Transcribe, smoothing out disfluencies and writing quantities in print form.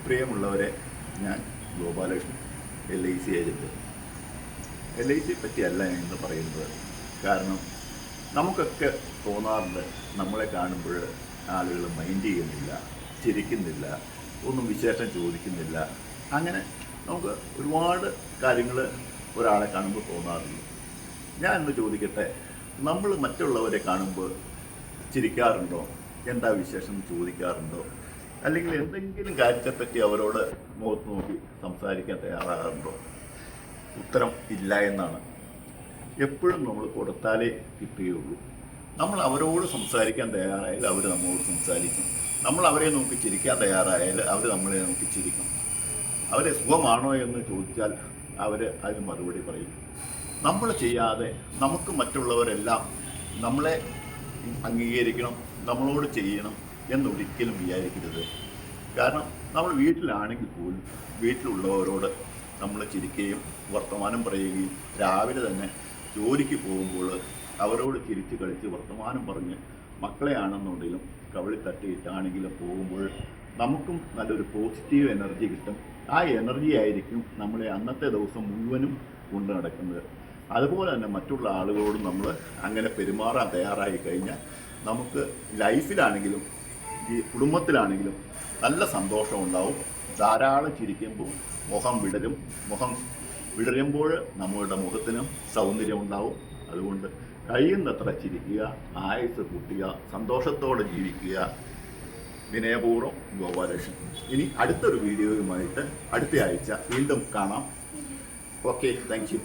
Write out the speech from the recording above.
പ്രിയമുള്ളവരെ, ഞാൻ Gopalakrishnan, LIC agent. LIC പറ്റിയല്ല ഞാൻ ഇന്ന് പറയുന്നത്. കാരണം നമുക്കൊക്കെ തോന്നാറുണ്ട്, നമ്മളെ കാണുമ്പോൾ ആളുകൾ മൈൻഡ് ചെയ്യുന്നില്ല, ചിരിക്കുന്നില്ല, ഒന്നും വിശേഷം ചോദിക്കുന്നില്ല. അങ്ങനെ നമുക്ക് ഒരുപാട് കാര്യങ്ങൾ ഒരാളെ കാണുമ്പോൾ തോന്നാറുണ്ട്. ഞാൻ ഇന്ന് ചോദിക്കട്ടെ, നമ്മൾ മറ്റുള്ളവരെ കാണുമ്പോൾ ചിരിക്കാറുണ്ടോ? എന്താ വിശേഷം ചോദിക്കാറുണ്ടോ? അല്ലെങ്കിൽ എന്തെങ്കിലും കാര്യത്തെപ്പറ്റി അവരോട് മുഖത്ത് നോക്കി സംസാരിക്കാൻ തയ്യാറാകാറുണ്ടോ? ഉത്തരം ഇല്ല എന്നാണ്. എപ്പോഴും നമ്മൾ കൊടുത്താലേ കിട്ടുകയുള്ളൂ. നമ്മൾ അവരോട് സംസാരിക്കാൻ തയ്യാറായാൽ അവർ നമ്മളോട് സംസാരിക്കും. നമ്മൾ അവരെ നോക്കി ചിരിക്കാൻ തയ്യാറായാൽ അവർ നമ്മളെ നോക്കി ചിരിക്കും. അവരെ സുഖമാണോ എന്ന് ചോദിച്ചാൽ അവർ അതിന് മറുപടി പറയും. നമ്മൾ ചെയ്യാതെ നമുക്ക് മറ്റുള്ളവരെല്ലാം നമ്മളെ അംഗീകരിക്കണം, നമ്മളോട് ചെയ്യണം എന്നൊരിക്കലും വിചാരിക്കരുത്. കാരണം നമ്മൾ വീട്ടിലാണെങ്കിൽ പോലും വീട്ടിലുള്ളവരോട് നമ്മൾ ചിരിക്കുകയും വർത്തമാനം പറയുകയും രാവിലെ തന്നെ ജോലിക്ക് പോകുമ്പോൾ അവരോട് ചിരിച്ച് കളിച്ച് വർത്തമാനം പറഞ്ഞ് മക്കളെ ആണെന്നുണ്ടെങ്കിലും കവിളി തട്ടിയിട്ടാണെങ്കിലും പോകുമ്പോൾ നമുക്കും നല്ലൊരു പോസിറ്റീവ് എനർജി കിട്ടും. ആ എനർജി ആയിരിക്കും നമ്മളെ അന്നത്തെ ദിവസം മുഴുവനും കൊണ്ടു നടക്കുന്നത്. അതുപോലെ തന്നെ മറ്റുള്ള ആളുകളോടും നമ്മൾ അങ്ങനെ പെരുമാറാൻ തയ്യാറായി കഴിഞ്ഞാൽ നമുക്ക് ലൈഫിലാണെങ്കിലും ഈ കുടുംബത്തിലാണെങ്കിലും നല്ല സന്തോഷം ഉണ്ടാവും. ധാരാളം ചിരിക്കുമ്പോൾ മുഖം വിടരുമ്പോൾ നമ്മളുടെ മുഖത്തിനും സൗന്ദര്യം ഉണ്ടാവും. അതുകൊണ്ട് കഴിയുന്നത്ര ചിരിക്കുക, ആയുസ് കൂട്ടുക, സന്തോഷത്തോടെ ജീവിക്കുക. വിനയപൂർവ്വം ഗോപാലകൃഷ്ണൻ. ഇനി അടുത്തൊരു വീഡിയോയുമായിട്ട് അടുത്ത ആഴ്ച വീണ്ടും കാണാം. Okay, thank you.